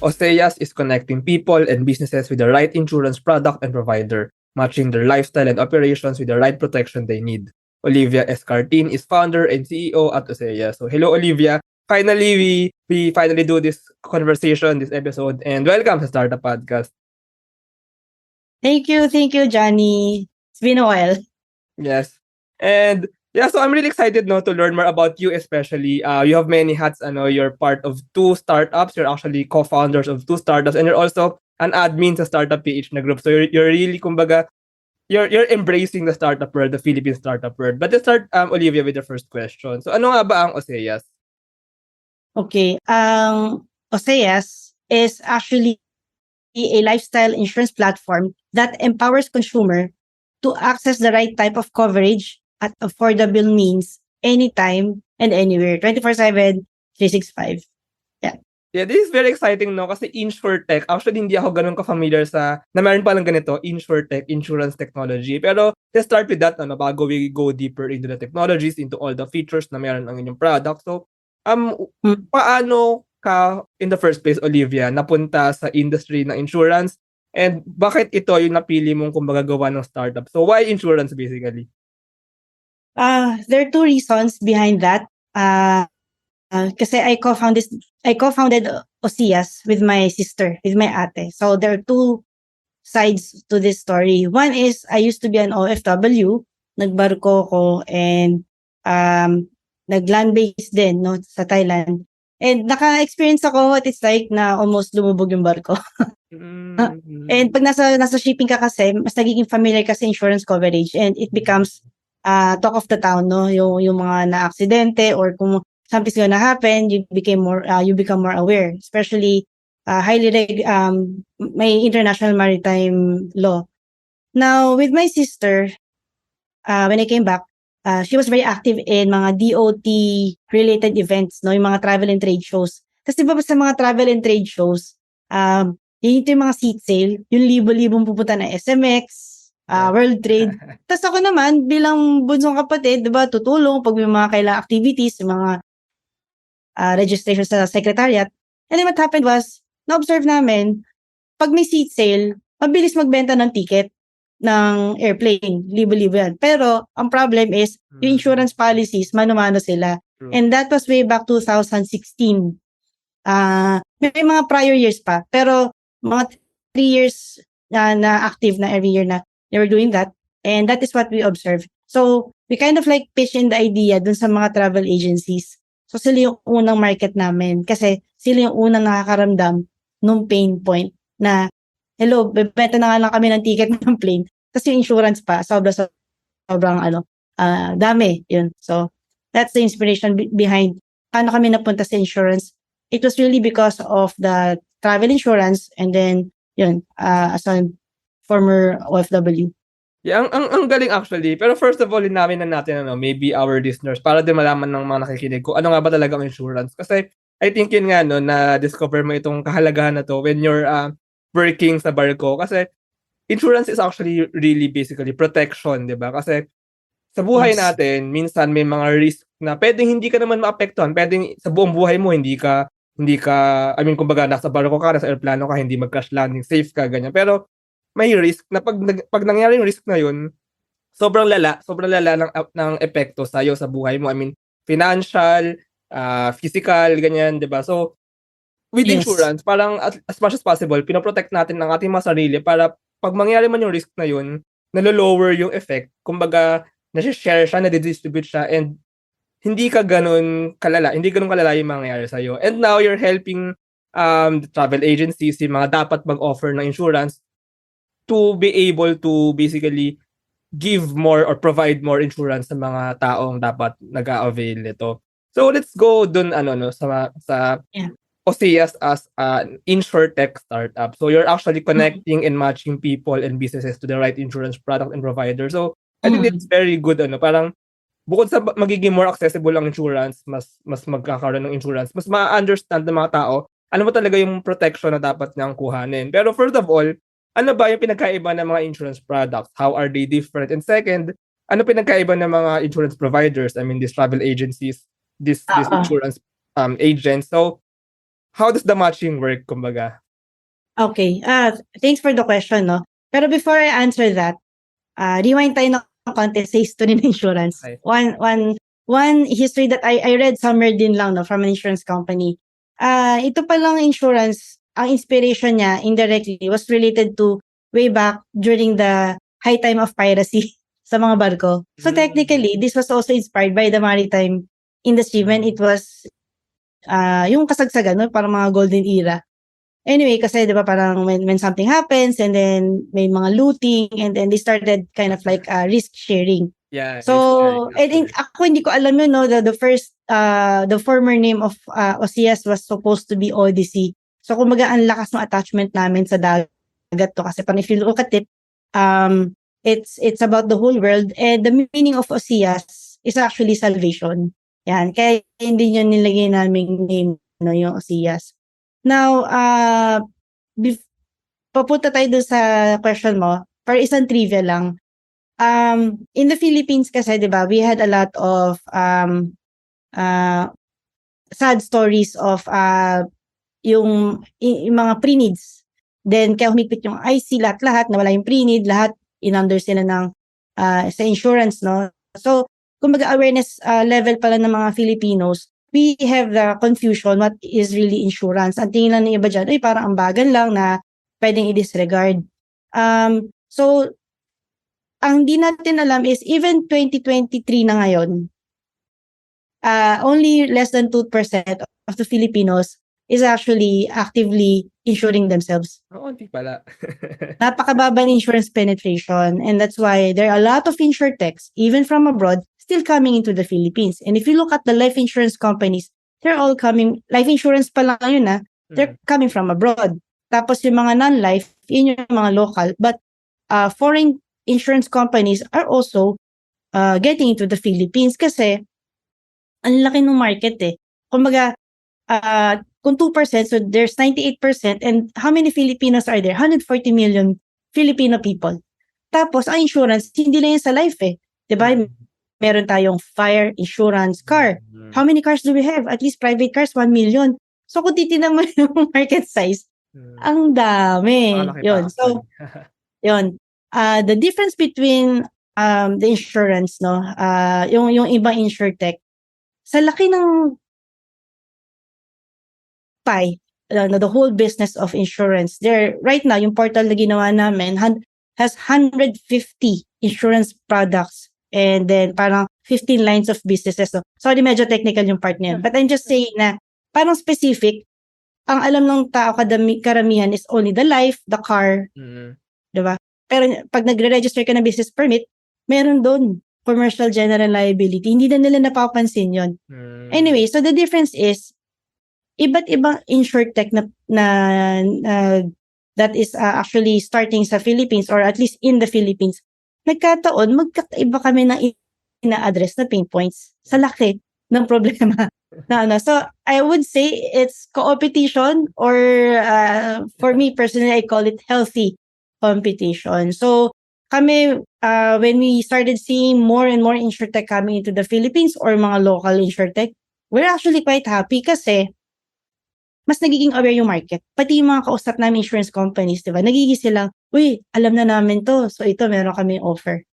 Oseas is connecting people and businesses with the right insurance product and provider, matching their lifestyle and operations with the right protection they need. Olivia Escartin is founder and CEO at Oseas. So hello Olivia. Finally, we finally do this conversation, this episode, and welcome to Startup Podcast. Thank you, Johnny. It's been a while. Yes. And yeah, so I'm really excited now to learn more about you, especially. You have many hats. You're part of two startups. You're actually co-founders of two startups, and you're also an admin sa Startup PH na group. So you're really, kumbaga, you're embracing the startup world, the Philippine startup world. But let's start, Olivia, with the first question. So ano nga ba ang Oseas? Okay. Oseas is actually a lifestyle insurance platform that empowers consumer to access the right type of coverage at affordable means anytime and anywhere. 24/7, 365. Yeah. Yeah, this is very exciting, no? Kasi InsurTech, actually hindi ako ganun ka-familiar na meron palang ganito, InsurTech, insurance technology. Pero let's start with that, bago we go deeper into the technologies, into all the features na meron ang inyong product. So, paano ka, in the first place, Olivia, napunta sa industry ng insurance? And bakit ito yung napili mong kumbaga gawa ng startup? So, why insurance basically? There are two reasons behind that. Kasi I co-founded Oseas with my sister, with my ate. So there are two sides to this story. One is I used to be an OFW, nagbarko ko and nag-land base din no sa Thailand. And naka-experience ako what it's like na almost lumubog yung barko. And pag nasa shipping ka kasi, mas nagiging familiar ka sa insurance coverage and it becomes talk of the town, no? Yung mga na-aksidente or kung something's gonna happen, you become more aware, especially may international maritime law. Now, with my sister, when I came back, she was very active in mga DOT related events, no, yung mga travel and trade shows. Kasi diba sa mga travel and trade shows, yun yung mga seat sale, yung libo-libong pupunta na SMX, World Trade. Tapos ako naman, bilang bunsong kapatid, diba, tutulong pag may mga kailangang activities, mga registration sa secretariat. And then what happened was, na-observe namin, pag may seat sale, mabilis magbenta ng ticket ng airplane. Libo-libo yan. Pero, ang problem is, yung insurance policies, mano-mano sila. True. And that was way back 2016. May mga prior years pa. Pero, mga 3 years na active na every year na they were doing that. And that is what we observed. So, we kind of like pitch in the idea dun sa mga travel agencies. So, sila yung unang market namin. Kasi sila yung unang nakakaramdam nung pain point na, hello, bebenta na nga lang kami ng ticket ng plane. Kasi yung insurance pa, sobrang dami. Yun. So, that's the inspiration behind paano kami napunta sa insurance. It was really because of the travel insurance and then, yun, as a former OFW. Yeah, ang galing actually. Pero first of all, linawin na natin maybe our listeners para din malaman ng mga nakikinig ko ano nga ba talaga ang insurance. Kasi I think yun nga na discover mo itong kahalagahan na to when you're working sa barko. Kasi insurance is actually really basically protection, 'di ba? Kasi sa buhay natin, minsan may mga risk na pwedeng hindi ka naman maapektuhan. Pwedeng sa buong buhay mo hindi ka I mean kumbaga nasa barko ka, nasa aeroplano ka, hindi mag-crash landing, safe ka ganyan. Pero may risk na pag nangyari yung risk na yun, sobrang lala ng epekto sa iyo sa buhay mo. I mean, financial, physical, ganyan, 'di ba? So, with insurance, parang as much as possible, pinoprotect natin ang ating mga sarili para pag mangyari man yung risk na yun, nalo-lower yung effect. Kumbaga, nasi-share siya, nadi-distribute siya, and hindi ganun kalala yung mangyayari sa iyo. And now you're helping the travel agencies, yung mga dapat mag-offer ng insurance to be able to basically give more or provide more insurance sa mga taong dapat nag-a-avail nito. So let's go dun sa Oseas as an InsurTech startup. So you're actually connecting and matching people and businesses to the right insurance product and provider. So I think it's very good parang bukod sa magiging more accessible ang insurance, mas magkakaroon ng insurance, mas ma-understand ng mga tao ano ba talaga yung protection na dapat niyang kuhanin. Pero first of all, ano ba yung pinagkaiba ng mga insurance products? How are they different? And second, ano pinagkaiba ng mga insurance providers? I mean, these travel agencies, these insurance agents. So, how does the matching work, kumbaga? Okay. Thanks for the question, no? Pero before I answer that, rewind tayo ng konti sa history ng insurance. Okay. One history that I read somewhere din lang, no, from an insurance company. Ito palang insurance, ang inspiration niya indirectly was related to way back during the high time of piracy sa mga barko. So technically, this was also inspired by the maritime industry when it was yung kasagsagan, no, parang mga golden era. Anyway, kasi 'di ba parang when something happens and then may mga looting and then they started kind of like risk sharing. Yeah, So, I think ako hindi ko alam yun, no, the first the former name of Oseas was supposed to be Odyssey. So kumbaga ang lakas ng attachment namin sa dagat to kasi parang if you look at it, it's about the whole world and the meaning of Oseas is actually salvation. Yan, kaya hindi yun nilagay naming name, no, yung Oseas. Now, papunta tayo dun sa question mo, for isang trivia lang. In the Philippines kasi, di ba, we had a lot of sad stories of yung mga pre-needs. Then, kaya humigpit yung IC, lahat, nawala yung pre-need, lahat, in-under sila ng sa insurance, no? So, kumbaga awareness level pala ng mga Filipinos, we have the confusion what is really insurance. Ang tingin lang ng iba dyan, ay parang ambagan lang na pwedeng i-disregard. So, ang di natin alam is even 2023 na ngayon, only less than 2% of the Filipinos is actually actively insuring themselves. Hindi pala. Napakababa ng insurance penetration and that's why there are a lot of InsurTechs, even from abroad, still coming into the Philippines. And if you look at the life insurance companies, they're all coming, life insurance pa lang yun they're coming from abroad. Tapos yung mga non-life, yun yung mga local. But foreign insurance companies are also getting into the Philippines kasi ang laki ng market eh. Kumbaga, kung 2%, so there's 98%. And how many Filipinos are there? 140 million Filipino people. Tapos, ang insurance, hindi lang yan sa life eh. Diba? Meron tayong fire, insurance, car. How many cars do we have? At least private cars, 1 million. So, kung titignan mo yung market size, ang dami. Yun. So, yun. The difference between the insurance, no, yung ibang InsurTech, sa laki ng pie, the whole business of insurance, there right now, yung portal na ginawa namin has 150 insurance products and then parang 15 lines of businesses. So, sorry, medyo technical yung part niya. But I'm just saying na parang specific, ang alam ng tao karamihan is only the life, the car, diba? Pero pag nagre-register ka ng business permit, meron doon commercial general liability. Hindi na nila napapansin yon. Anyway, so the difference is, iba't ibang InsurTech na that is actually starting sa Philippines or at least in the Philippines, nagkataon, magkakaiba kami ng ina-address na pain points sa laki ng problema. So, I would say it's competition or for me personally, I call it healthy competition. So, kami, when we started seeing more and more InsurTech coming into the Philippines or mga local InsurTech, we're actually quite happy kasi mas nagiging aware yung market. Pati yung mga kausap namin insurance companies, diba? Nagiging silang, uy, alam na namin to. So, ito, meron kami offer.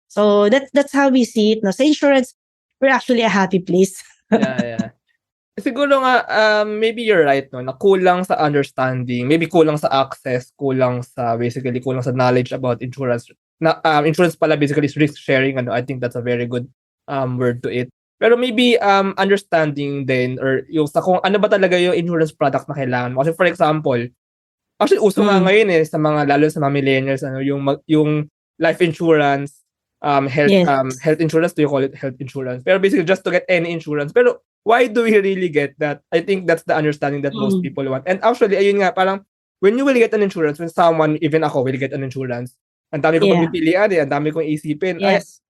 So, that's how we see it. No? Sa insurance, we're actually a happy place. Yeah. Siguro nga, maybe you're right, no, na kulang sa understanding, maybe kulang sa access, kulang sa knowledge about insurance. Insurance pala basically is risk sharing, I think that's a very good word to it. Pero maybe understanding din or yung sa kung ano ba talaga yung insurance product na kailangan mo. Kasi for example, actually uso nga ngayon sa mga lalo sa mga millennials yung life insurance, health insurance, do you call it health insurance? Pero basically just to get any insurance. Pero why do we really get that? I think that's the understanding that most people want. And actually ayun nga parang when you will get an insurance, when someone, even ako, will get an insurance, ang dami kong pagpipilian ang dami kong isipin. Yes.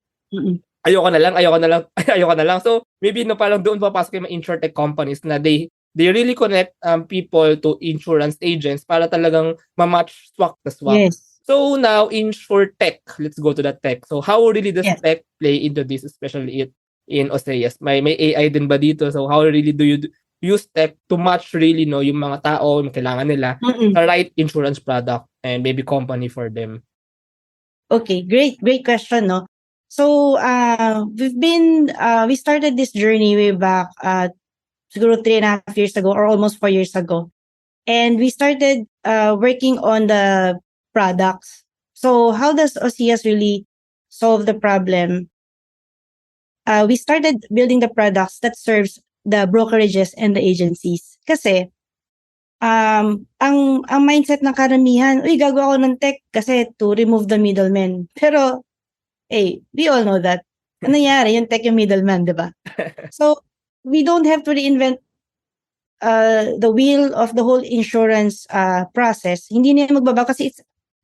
Ayoko na lang. So, maybe parang doon papasok yung mga InsurTech companies na they really connect people to insurance agents para talagang ma-match swak the swak. Yes. So, now, InsurTech. Let's go to that tech. So, how really does tech play into this, especially in Oseas? May AI din ba dito? So, how really do you use tech to match really yung mga tao yung kailangan nila the right insurance product and maybe company for them. Okay, great question, no? So, we started this journey way back, siguro 3.5 years ago or almost 4 years ago. And we started working on the products. So, how does Oseas really solve the problem? We started building the products that serves the brokerages and the agencies. Kasi, ang mindset ng karamihan, uy, gagawa ako ng tech kasi to remove the middleman. Pero, we all know that. Ano nangyari? Yung tech yung middleman, di ba? So, we don't have to reinvent the wheel of the whole insurance process. Hindi na magbabago kasi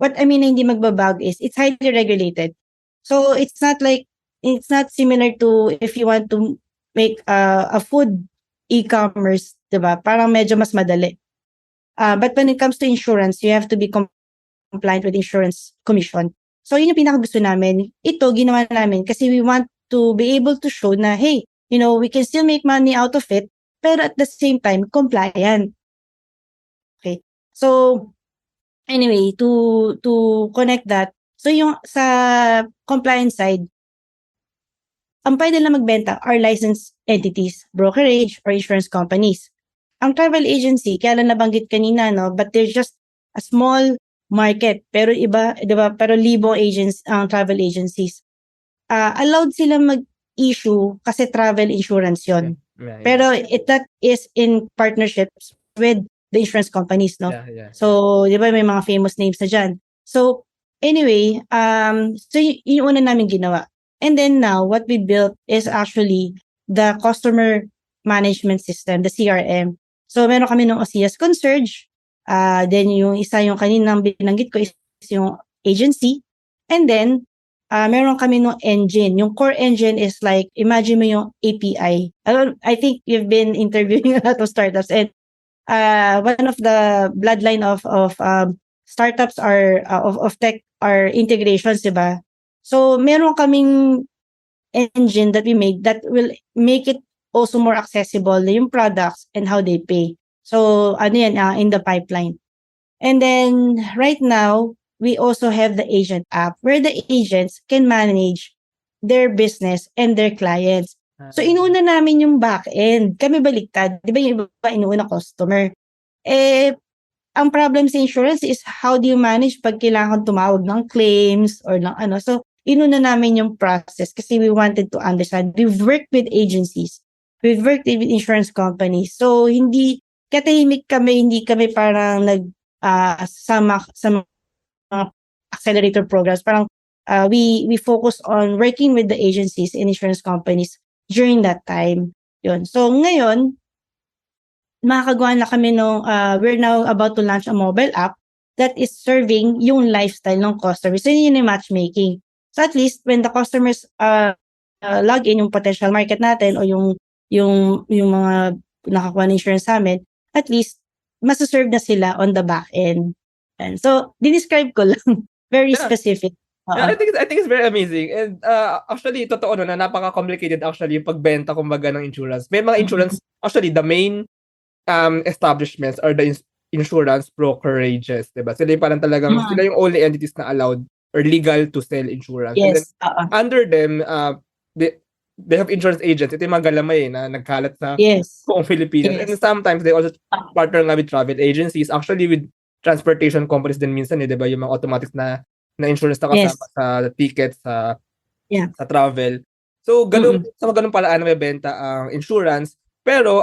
what I mean hindi magbabago is it's highly regulated. So, it's not similar to if you want to make a food e-commerce, di ba? Parang medyo mas madali. But when it comes to insurance, you have to be compliant with insurance commission. So, yun yung pinaka-gusto namin. Ito, ginawa namin kasi we want to be able to show na, hey, we can still make money out of it, pero at the same time, compliant. Okay. So, anyway, to connect that, so yung sa compliance side, ang pwede na magbenta are licensed entities, brokerage, or insurance companies. Ang travel agency, kaya lang nabanggit kanina, no, but they're just a small market. Pero iba, di ba, pero libong agents, ang travel agencies. Allowed silang mag-issue kasi travel insurance yon. Yeah. Pero that is in partnerships with the insurance companies, no? Yeah. So, di ba, may mga famous names na dyan. So, anyway, so yung una namin ginawa. And then now, what we built is actually the customer management system, the CRM. So, meron kami ng Oseas Concierge. Then, yung isa yung kaninang binanggit ko is yung agency. And then, meron kami ng engine. Yung core engine is like, imagine mo yung API. I think you've been interviewing a lot of startups. And one of the bloodline of startups are, of tech are integrations, diba? So, meron kaming engine that we made that will make it also more accessible yung products and how they pay. So, in the pipeline. And then, right now, we also have the agent app where the agents can manage their business and their clients. So, inuuna namin yung back-end. Kami baliktad. Di ba yung iba inuuna customer? Ang problem sa insurance is how do you manage pag kailangan tumawag ng claims or ng ano. So, inuna namin yung process kasi we wanted to understand. We've worked with agencies. We've worked with insurance companies. So, hindi katahimik kami, hindi kami parang sa mga accelerator programs. Parang we focus on working with the agencies and insurance companies during that time. Yun. So, ngayon, makakagawa na kami we're now about to launch a mobile app that is serving yung lifestyle ng customers. So, yun yung matchmaking. So, at least, when the customers log in yung potential market natin o yung mga nakakuha ng insurance sa amin, at least, masaserve na sila on the back end. And so, dinescribe ko lang. Very specific. Yeah, I think it's very amazing. And actually, totoo na napaka-complicated actually yung pagbenta kumbaga ng insurance. May mga insurance, actually, the main establishments are the insurance brokerages, diba? Sila yung parang talagang, sila yung only entities na allowed or legal to sell insurance. Yes. And then, under them, they have insurance agents. Ito yung mga galamay na nagkalat sa buong Pilipinas. Yes. And sometimes they also partner nga with travel agencies. Actually, with transportation companies din minsan, diba? Yung mga automatics na insurance na kasama sa tickets, sa travel. So, sa ganun paraan na may benta ang insurance. Pero,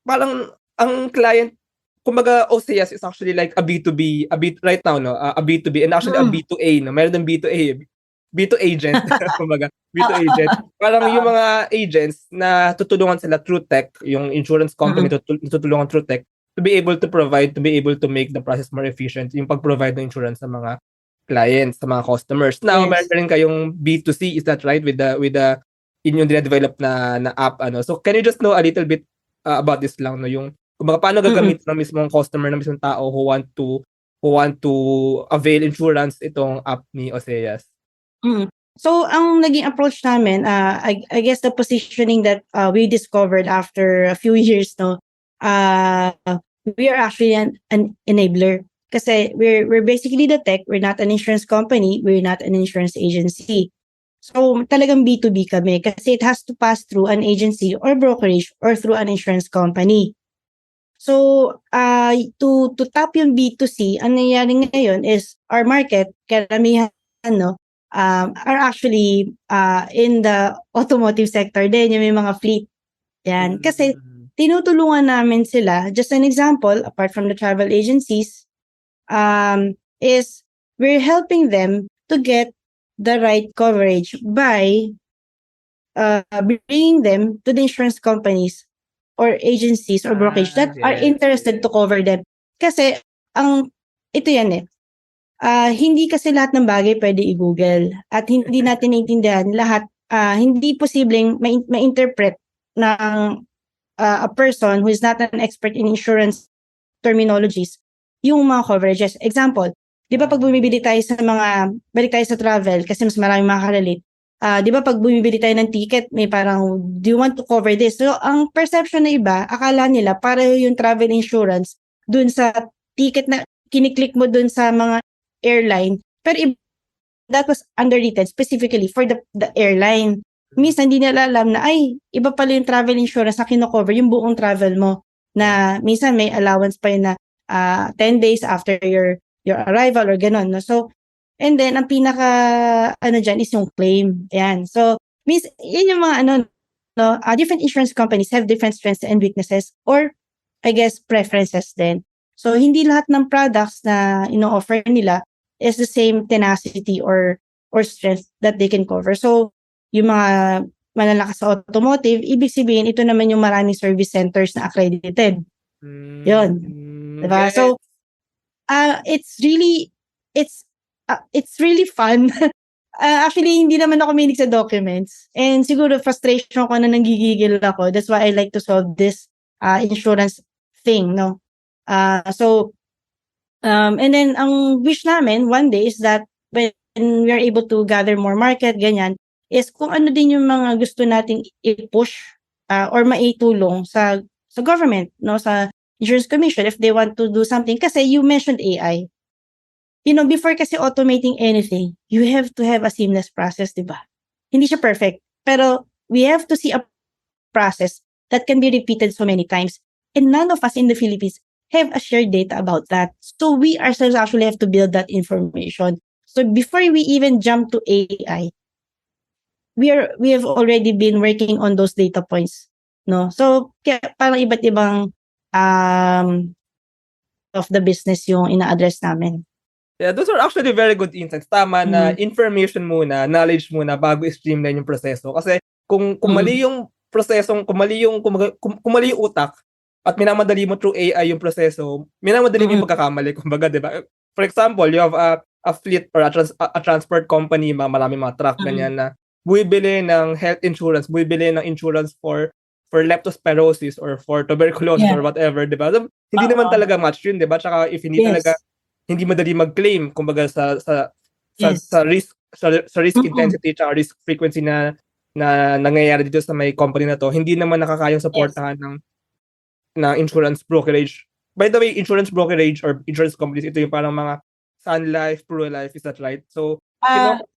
parang ang client, kumbaga Oseas is actually like a B2B, right now, no? A B2B and actually a B2A, no? Meron ng B2A, B2 agent, kumbaga, B2 agent. Parang yung mga agents na tutulungan sila through tech, yung insurance company tutulungan through tech to be able to make the process more efficient, yung pag-provide ng insurance sa mga clients, sa mga customers. Now, meron rin kayong B2C, is that right? With the inyong develop na app, ano? So, can you just know a little bit about this lang, no? Yung kumbaga paano gagamitin ng mismong customer, ng mismong tao who want to avail insurance itong app ni Oseas? So, ang naging approach namin, I guess the positioning that we discovered after a few years, no, uh, we are actually an enabler. Kasi we're basically the tech. We're not an insurance company. We're not an insurance agency. So, talagang B2B kami kasi it has to pass through an agency or brokerage or through an insurance company. So, to tap yung B2C, ang nangyayari ngayon is our market, karamihan, no, are actually in the automotive sector din, yung may mga fleet. Yan. Kasi tinutulungan namin sila, just an example, apart from the travel agencies, is we're helping them to get the right coverage by bringing them to the insurance companies or agencies or brokerage that are interested to cover them. Kasi, ito yan eh. Hindi kasi lahat ng bagay pwede i-Google. At hindi natin naiintindihan lahat, hindi posibleng ma-interpret ng a person who is not an expert in insurance terminologies yung mga coverages. Example, di ba pag bumibili tayo sa balik tayo sa travel kasi mas maraming makakarelate. Di ba pag bumibili tayo ng ticket, may parang, do you want to cover this? So, ang perception na iba, akala nila pareho yung travel insurance dun sa ticket na kiniklik mo dun sa mga airline. Pero that was underwritten specifically for the airline. Minsan, hindi nila alam na, iba pala yung travel insurance na kino-cover yung buong travel mo. Na minsan may allowance pa yun na 10 days after your arrival or gano'n. No? So, and then, ang pinaka, dyan is yung claim. Ayan. So, yun yung mga, different insurance companies have different strengths and weaknesses or, I guess, preferences din. So, hindi lahat ng products na ino-offer nila is the same tenacity or strength that they can cover. So, yung mga malalakas sa automotive, ibig sabihin, ito naman yung maraming service centers na accredited. Yun. Diba? Yes. So, it's really fun. Actually, hindi naman ako mahilig sa documents. And siguro frustration ko na nanggigigil ako. That's why I like to solve this insurance thing, no? And then, ang wish namin one day is that when we are able to gather more market, ganyan, is kung ano din yung mga gusto nating i-push or maitulong sa government, no, sa Insurance Commission if they want to do something. Kasi you mentioned AI. Before kasi automating anything, you have to have a seamless process, di ba? Hindi siya perfect. Pero we have to see a process that can be repeated so many times. And none of us in the Philippines have a shared data about that. So we ourselves actually have to build that information. So before we even jump to AI, we have already been working on those data points, no? So kaya parang iba't ibang of the business yung ina-address namin. Yeah, those are actually very good insights. Tama na information muna, knowledge muna bago i-streamline yung proseso. Kasi kung mali yung prosesong, kung mali yung utak at minamadali mo through AI yung proseso, minamadali mo yung pagkakamali, kumbaga, 'di ba? For example, you have a fleet or a transport company, maraming mga truck ganyan na bumibili ng health insurance, bumibili ng insurance for leptospirosis or for tuberculosis or whatever, 'di ba? So, hindi naman talaga match yun, 'di ba? Tsaka if hindi talaga hindi madali mag-claim kumbaga sa risk intensity at risk frequency na nangyayari dito sa may company na to, hindi naman nakakayang suportahan ng insurance brokerage. By the way, insurance brokerage or insurance companies, ito yung parang mga Sun Life, Life, is that right? So,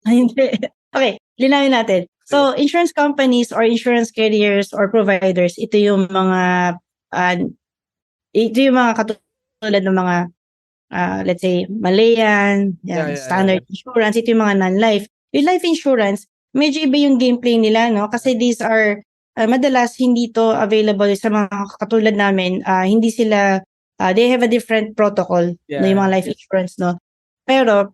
hindi. Okay, linawin natin. So, insurance companies or insurance carriers or providers, ito yung mga katulad ng mga let's say, Malayan, Standard Insurance, ito yung mga non-life. Yung life insurance, medyo iba yung gameplay nila, no? Kasi these are, madalas hindi to available sa mga katulad namin. Hindi sila, they have a different protocol na yung mga life insurance, no? Pero,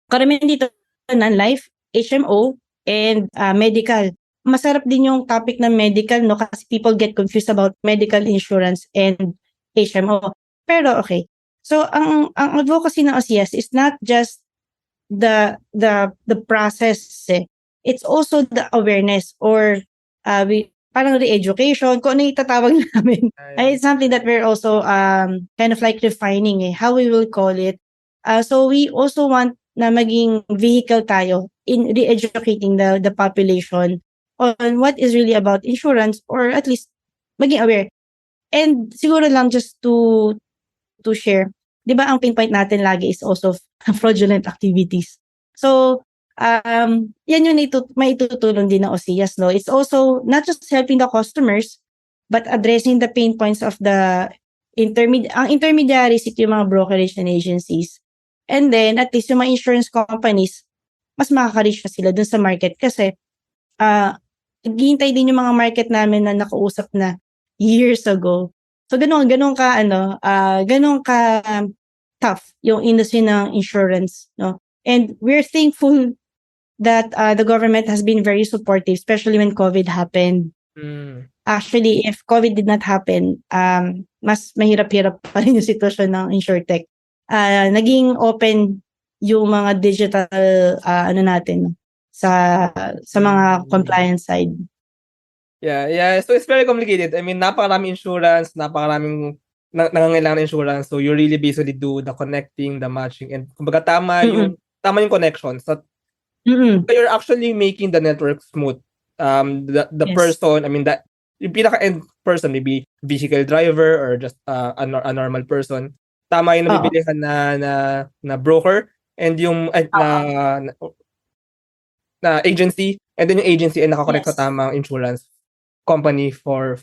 karamihan dito, non-life, HMO, and medical. Masarap din yung topic ng medical, no? Kasi people get confused about medical insurance and HMO. Pero, okay. So, ang advocacy ng Oseas is not just the process. It's also the awareness or parang re-education, kung ano itatawag namin. It's something that we're also kind of like refining how we will call it. So, we also want na maging vehicle tayo in re-educating the population on what is really about insurance, or at least maging aware. And siguro lang just to share, 'di ba ang pinpoint natin lagi is also fraudulent activities. So, yan yung maitutulong din ng Oseas, no? It's also not just helping the customers, but addressing the pain points of the ang intermediaries, ito yung mga brokerage and agencies. And then, at least yung mga insurance companies, mas makaka-reach na sila dun sa market kasi, naghihintay din yung mga market namin na nakausap na years ago. So, ganun ka tough yung industry ng insurance, no? And we're thankful that the government has been very supportive, especially when COVID happened. Actually, if COVID did not happen, mas mahirap-hirap pa rin yung sitwasyon ng InsurTech. Naging open yung mga digital natin sa mga compliance side. Yeah. So it's very complicated. I mean, napakaraming insurance, napakaraming nangangailangan ng insurance. So you really basically do the connecting, the matching, and kumbaga tama yung connection. So you're actually making the network smooth. The Yes. person, I mean, that yung pinaka-end person, maybe vehicle driver or just a normal person. Tama yung nabibilihan na broker, and yung na agency, and then yung agency ay nakakonect sa tamang insurance company for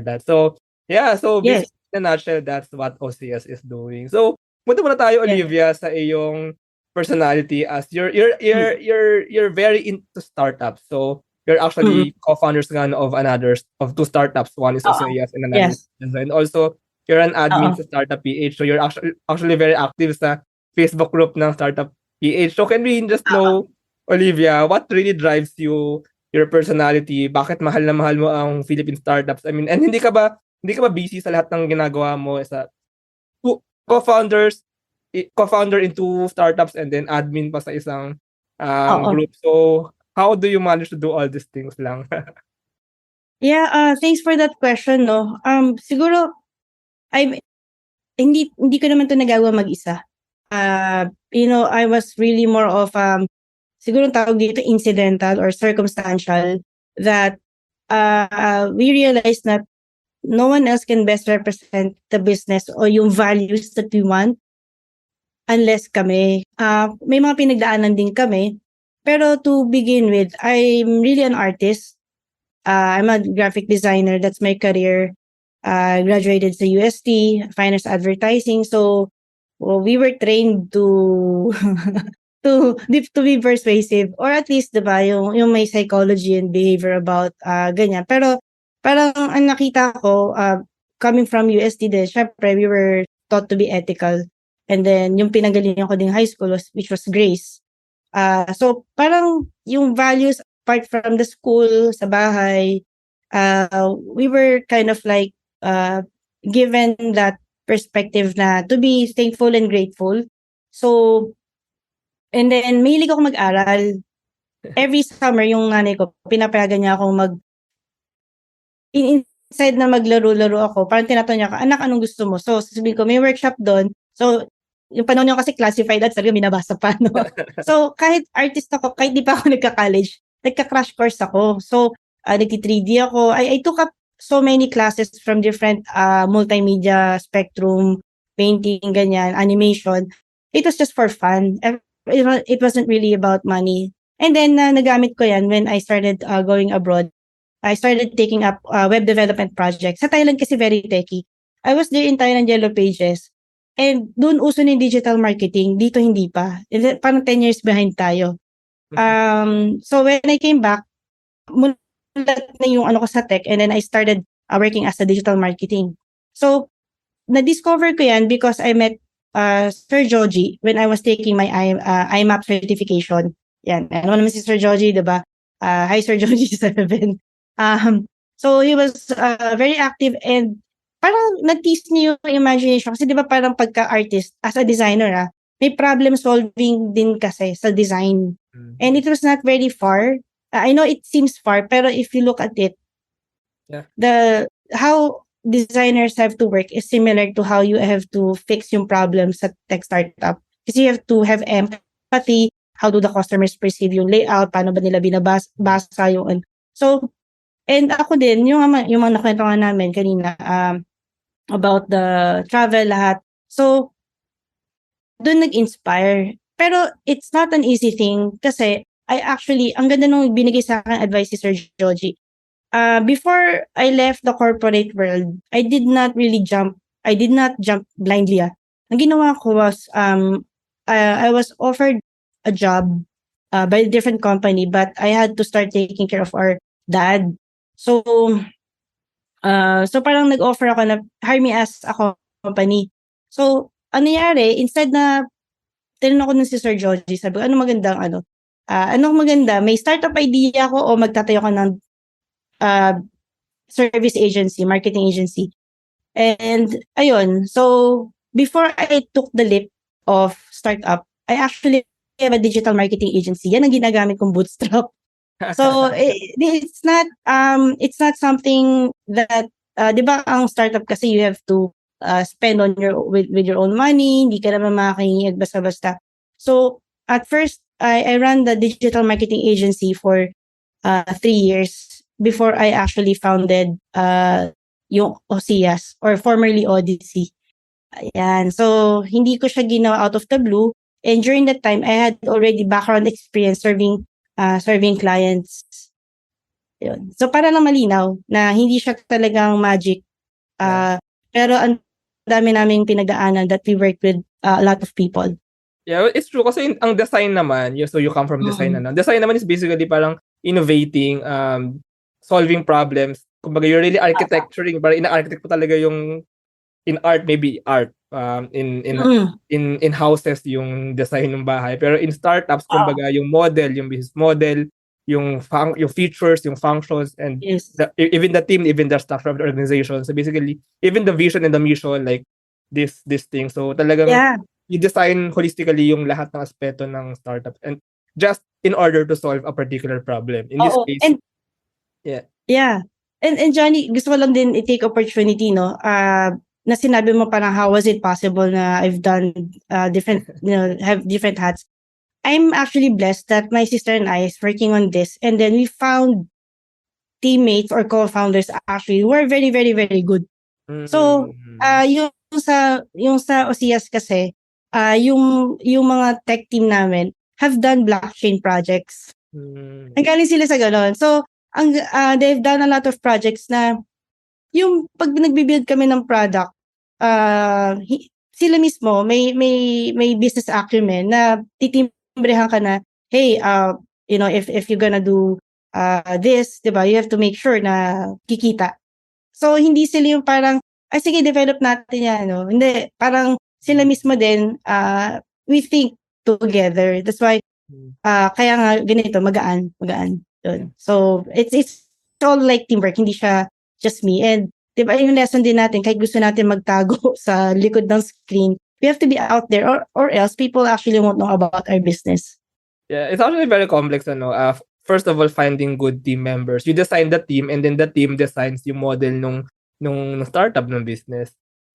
that. So yeah, so basically in a nutshell, that's what Oseas is doing. So punta muna tayo, Olivia, sa iyong personality, as you're very into startups. So you're actually co-founders of two startups. One is Oseas and another is Enzo. And also you're an admin sa Startup PH. So you're actually very active sa Facebook group ng Startup PH. So can we just know, Olivia, what really drives you, your personality? Bakit mahal na mahal mo ang Philippine startups? I mean, and hindi ka ba busy sa lahat ng ginagawa mo, sa co-founder in two startups and then admin pa sa isang group? So how do you manage to do all these things lang? Thanks for that question, no. Siguro hindi ko naman 'to nagawa mag-isa. I was really more of siguro tawag dito incidental or circumstantial, that we realized that no one else can best represent the business o yung values that we want unless kami. May mga pinagdaanan din kami, pero to begin with, I'm really an artist. I'm a graphic designer. That's my career. Graduated sa UST, finance advertising. So we were trained to to be persuasive, or at least, diba, yung may psychology and behavior about ganyan. Pero parang ang nakita ko, coming from UST din, syempre we were taught to be ethical. And then yung pinanggalingan ko din high school which was Grace. So parang yung values apart from the school, sa bahay, we were kind of like given that perspective na to be thankful and grateful. So, and then mahilig ako mag-aral. Every summer yung nanay ko, pinapayagan niya akong inside na maglaro-laro ako, parang tinatanong niya ako, anak, anong gusto mo? So, sasabihin ko, may workshop doon. So, yung panahon niyo kasi classified at talaga minabasa pa, no? So, kahit artist ako, kahit di pa ako nagka-college, nagka-crash course ako. So, nagti-3D ako. I took up so many classes from different multimedia spectrum, painting, ganyan, animation. It was just for fun. It wasn't really about money. And then, nagamit ko yan when I started going abroad. I started taking up web development projects. Sa Thailand kasi very techy. I was there in Thailand Yellow Pages. And doon uso na yung digital marketing. Dito hindi pa. Parang 10 years behind tayo. So when I came back, mulat na yung ko sa tech, and then I started working as a digital marketing. So, na-discover ko yan because I met Sir Joji when I was taking my IMAP certification. Yan. Ano naman si Sir Joji, diba? Hi, Sir Joji 7. So he was very active, and parang nag-tease niyo yung imagination. Kasi diba parang pagka-artist, as a designer, may problem solving din kasi sa design. And it was not very far. I know it seems far, pero if you look at it, how designers have to work is similar to how you have to fix yung problems sa tech startup. Kasi you have to have empathy pati how do the customers perceive yung layout, paano ba nila basa yung so, and ako din, yung mga nakwentuhan namin kanina, about the travel, lahat. So, doon nag-inspire. Pero it's not an easy thing kasi ang ganda nung binigay sa akin advice si Sir Joji. Before I left the corporate world, I did not jump blindly. Ang ginawa ko was, I was offered a job by a different company, but I had to start taking care of our dad. So, parang nag-offer ako na hire me as a company. So, ano nangyari, instead na tinanong ko nun si Sir Joji, sabi ko, anong maganda, may startup idea ko o magtatayo ka ng service agency, marketing agency. And ayun, so before I took the leap of startup, I actually have a digital marketing agency. Yan ang ginagamit kong bootstrap. So it's not something that 'di ba ang startup kasi you have to spend on with your own money, hindi ka naman makakahingig basta-basta. So at first I ran the digital marketing agency for 3 years before I actually founded yung Oseas or formerly Odyssey. Ayan. So hindi ko siya ginawa out of the blue, and during that time I had already background experience serving clients. Yun. So para lang malinaw na hindi siya talagang magic. Pero ang dami naming pinagdaanan that we work with a lot of people. Yeah, well, it's true kasi ang design naman, so you come from design Design naman is basically parang innovating, solving problems. Kumbaga you're really architecturing, parang ina-architect mo talaga yung in art, maybe art, in houses yung design ng bahay. Pero in startups, kumbaga yung model, yung business model, yung features, yung functions, and Yes. even the team, even the structure of the organization. So basically, even the vision and the mission, like this thing. So talagang you design holistically yung lahat ng aspeto ng startup, and just in order to solve a particular problem. In this case, and yeah. And Johnny, gusto ko lang din i-take opportunity, no? Na sinabi mo parang how was it possible na I've done different, have different hats. I'm actually blessed that my sister and I is working on this, and then we found teammates or co-founders actually who are very, very, very good. So, yung sa Oseas kasi, yung mga tech team namin have done blockchain projects. Ang galing sila sa ganon. So, they've done a lot of projects na yung pag nagbi-build kami ng product, sila mismo may business acumen na titimbrehan ka na, hey, if you're gonna do this, diba, you have to make sure na kikita. So, hindi sila yung parang, sige, develop natin yan, no? Hindi, parang sila mismo din, we think together. That's why, kaya nga ganito, magaan. Yun. So, it's all like teamwork, hindi siya just me. And, diba, yung lesson din natin, kahit gusto natin magtago sa likod ng screen, we have to be out there, or else people actually won't know about our business. Yeah, it's actually very complex, first of all, finding good team members. You design the team, and then the team designs yung model nung startup ng business.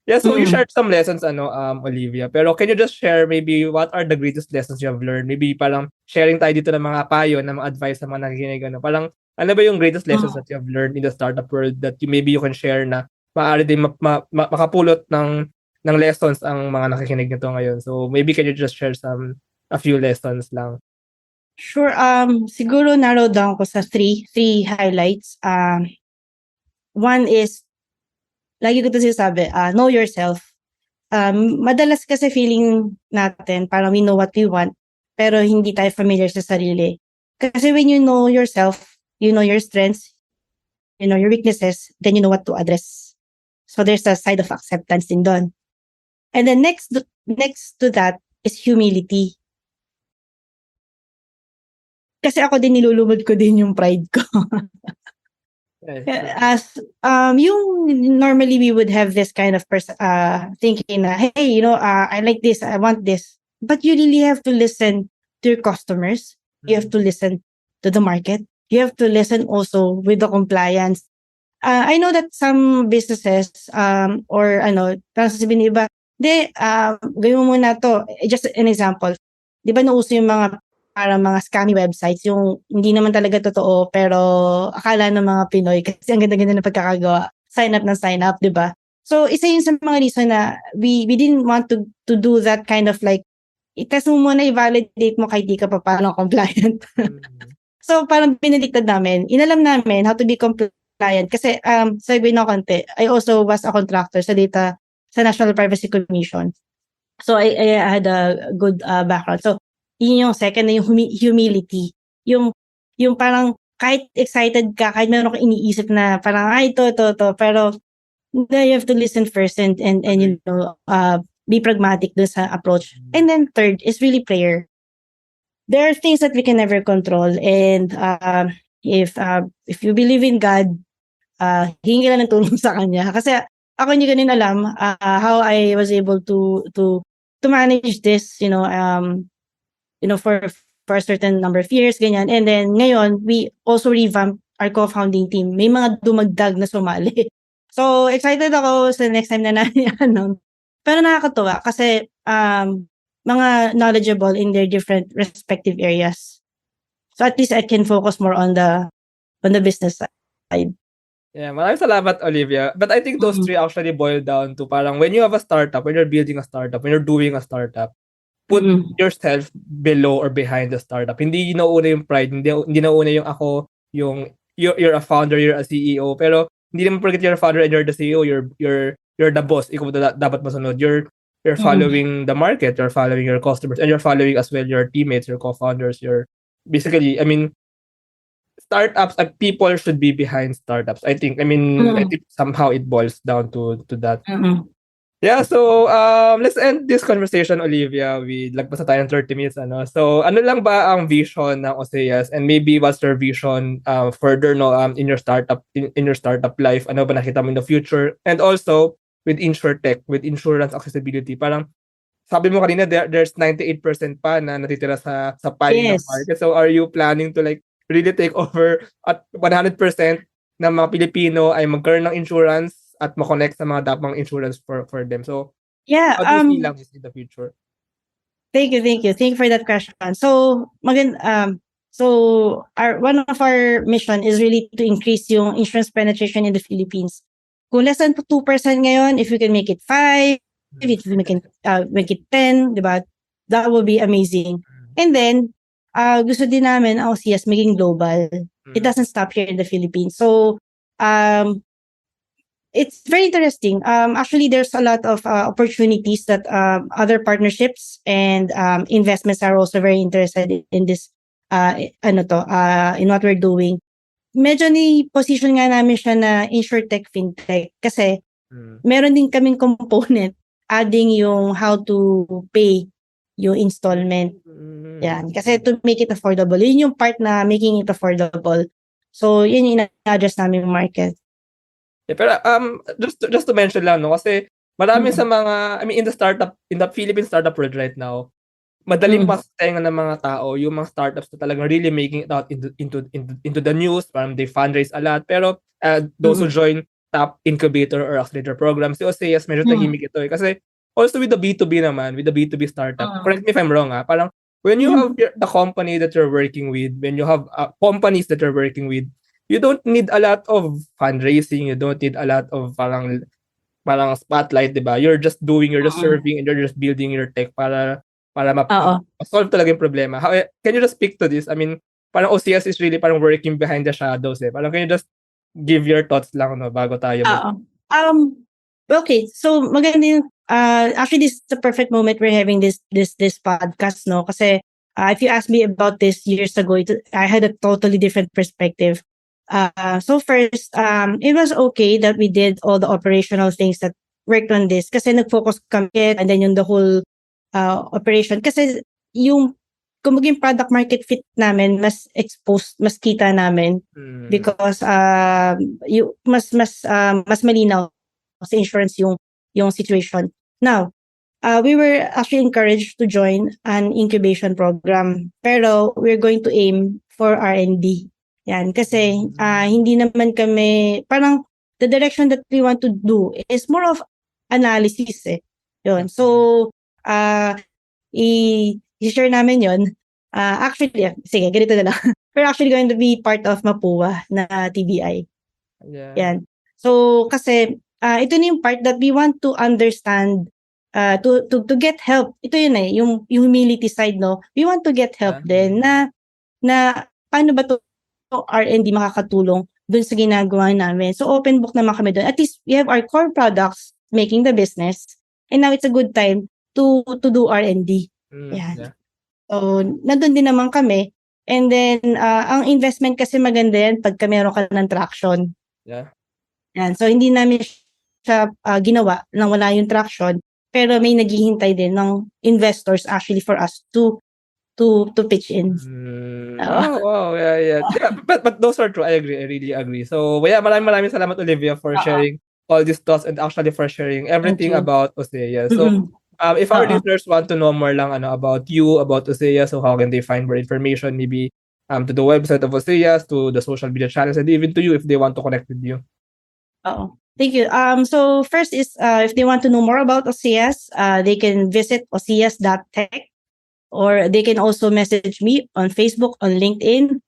Yeah, so you shared some lessons, Olivia. Pero can you just share maybe what are the greatest lessons you have learned? Maybe parang sharing tayo dito ng mga payo, ng mga advice sa mga nakikinig, Parang ano ba yung greatest lessons that you have learned in the startup world that maybe you can share na maaari din makapulot ng lessons ang mga nakikinig nito ngayon. So maybe can you just share a few lessons lang? Sure. Siguro narrow down ko sa three highlights. One is, lagi ko ito sinasabi, know yourself. Madalas kasi feeling natin parang we know what we want, pero hindi tayo familiar sa sarili. Kasi when you know yourself, you know your strengths, you know your weaknesses, then you know what to address. So there's a side of acceptance din doon. And then next to that is humility. Kasi ako din, nilulumod ko din yung pride ko. As yung normally we would have this kind of thinking na, hey, I like this, I want this. But you really have to listen to your customers. You have to listen to the market. You have to listen also with the compliance. I know that some businesses or parang sasabihin ng iba, gawin mo muna to. Just an example. 'di ba nauso yung mga parang mga scammy websites, yung hindi naman talaga totoo pero akala ng mga Pinoy kasi ang ganda-ganda ng pagkakagawa, sign up ng sign up, 'di ba? So isa yun sa mga reason na we didn't want to do that kind of like, i-test mo muna, i-validate mo kahit di ka pa paano compliant. So parang binaliktad namin, inalam namin how to be compliant kasi segue na konti, I also was a contractor sa National Privacy Commission. So I had a good background. So yun yung second na yung humility. Yung parang kahit excited ka, kahit meron kang iniisip na parang ay to, pero you have to listen first and you know, be pragmatic dun sa approach. And then third is really prayer. There are things that we can never control, and if you believe in God, hingi ka lang ng tulong sa kanya. Kasi ako hindi ko din alam how I was able to manage this, for a certain number of years, ganyan. And then ngayon, we also revamped our co-founding team. May mga dumagdag na sumali. So excited ako sa next time na namin ano. Pero nakakatuwa kasi mga knowledgeable in their different respective areas. So at least I can focus more on the business side. Yeah, maraming salamat, Olivia. But I think those three actually boil down to parang when you have a startup, when you're building a startup, when you're doing a startup, put yourself below or behind the startup. Hindi nauna yung pride, hindi nauna yung ako, yung you're a founder, you're a CEO, pero hindi naman porket you're a founder and you're the CEO, you're the boss. Ikaw dapat masunod. You're following the market, you're following your customers, and you're following as well your teammates, your co-founders, your basically, I mean, startups and people should be behind startups. I think somehow it boils down to that. Yeah, so let's end this conversation, Olivia. We lagpas na tayo ng 30 minutes ano. So ano lang ba ang vision ng Oseas, and maybe what's your vision further in your startup in your startup life? Ano ba nakita mo in the future? And also with InsurTech, with insurance accessibility, parang sabi mo kanina there's 98% pa na natitira sa pie ng Yes. market. So are you planning to like really take over at 100% na mga Pilipino ay magkaroon ng insurance at ma-connect sa mga dapang insurance for them? So Yeah, how do you see lang this in the future? Thank you for that question. So one of our mission is really to increase yung insurance penetration in the Philippines. Kung less than 2% ngayon, if we can make it 5, if we can make it 10, diba? That would be amazing. And then gusto din namin ang Oseas maging global. It doesn't stop here in the Philippines. So it's very interesting. Actually, there's a lot of opportunities that other partnerships and investments are also very interested in this. In what we're doing. Medyo ni position nga namin siya na InsurTech fintech kasi meron din kaming component adding yung how to pay yung installment. Yan. Kasi to make it affordable. Yun yung part na making it affordable. So, yun yung ina-address namin yung market. Yeah, pero just to mention lang no, kasi marami sa mga in the Philippine startup world right now, madaling pastenga ng mga tao yung mga startups na talagang really making it out into the news, parang they fundraise a lot, pero those who join top incubator or accelerator programs, si Oseas medyo tahimik ito kasi also with the B2B naman, with the B2B startup, correct me if I'm wrong parang when you have the company that you're working with, when you have companies that you're working with, you don't need a lot of fundraising, you don't need a lot of parang spotlight, diba? You're just serving and you're just building your tech para ma-solve talaga yung problema. How, can you just speak to this? I mean, parang OCS is really parang working behind the shadows Parang can you just give your thoughts lang no bago tayo okay, so maganda yung actually this is the perfect moment we're having this podcast no kasi if you asked me about this years ago, I had a totally different perspective. So first, it was okay that we did all the operational things that worked on this kasi nag-focus kami and then yung the whole operation kasi yung kung maging product market fit namin mas exposed, mas kita namin because mas malinaw sa insurance yung situation. Now, we were actually encouraged to join an incubation program pero we're going to aim for R&D. Yan kasi hindi naman kami parang the direction that we want to do is more of analysis Yun. So i-share namin yon. Actually, sige, ganito na lang. We're actually going to be part of Mapua na TBI. Yeah. Yan. So, kasi, ito na yung part that we want to understand, to get help. Ito yun yung humility side, no? We want to get help din na paano ba to R&D makakatulong dun sa ginagawa namin. So, open book naman kami dun. At least, we have our core products making the business. And now, it's a good time to do R&D. Yan. Yeah. So, nandun din naman kami. And then, ang investment kasi maganda yan pagka meron ka ng traction. Yeah. Yan. So, hindi namin siya ginawa nang wala yung traction. Pero may naghihintay din ng investors actually for us to pitch in. Wow. Yeah. But those are true. I agree. I really agree. So, maraming salamat, Olivia, for sharing all these thoughts and actually for sharing everything about Oseas. So, if our listeners want to know more lang about you, about Oseas, so how can they find more information? Maybe to the website of Oseas, to the social media channels, and even to you if they want to connect with you. Thank you. So first is if they want to know more about Oseas, they can visit oseas.tech, or they can also message me on Facebook, on LinkedIn.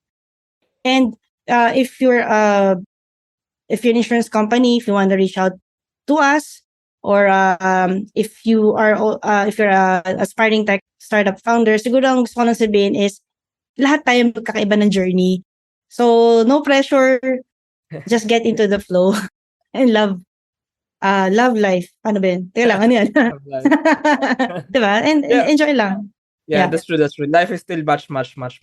And if you're an insurance company, if you want to reach out to us, or if you're a aspiring tech startup founder, siguro ang gusto ko lang sabihin is lahat tayo magkakaiba ng journey. So no pressure, just get into the flow and love life. Ano ba yun? Teka lang, ano yan? Diba? And enjoy lang. Yeah, that's true. Life is still much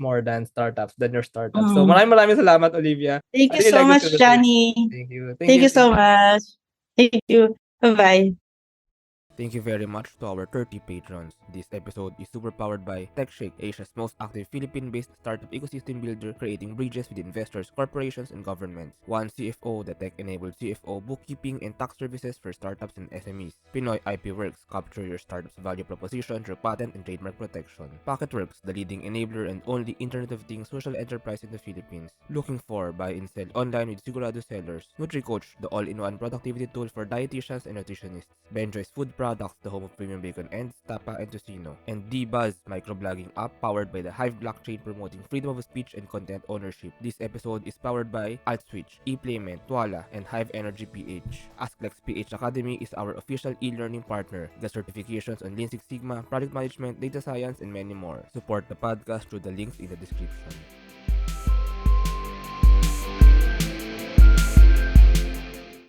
more than your startup. So maraming salamat, Olivia. Thank you so much, Johnny. Thank you. Thank you so much. Thank you. Bye-bye. Thank you very much to our 30 patrons. This episode is super powered by TechShake, Asia's most active Philippine-based startup ecosystem builder, creating bridges with investors, corporations, and governments. One CFO, the tech-enabled CFO, bookkeeping, and tax services for startups and SMEs. Pinoy IP Works, capture your startup's value proposition through patent and trademark protection. Pocketworks, the leading enabler and only Internet of Things social enterprise in the Philippines. Looking for buy and sell online with Sigurado sellers. NutriCoach, the all-in-one productivity tool for dietitians and nutritionists. Benjoy's food products, the home of premium bacon ends, tapa, and tocino. And D-Buzz, microblogging app powered by the Hive blockchain, promoting freedom of speech and content ownership. This episode is powered by AltSwitch, ePlayment, Tuala, and Hive Energy PH. AskLex PH Academy is our official e-learning partner. Get certifications on Lean Six Sigma, project management, data science, and many more. Support the podcast through the links in the description.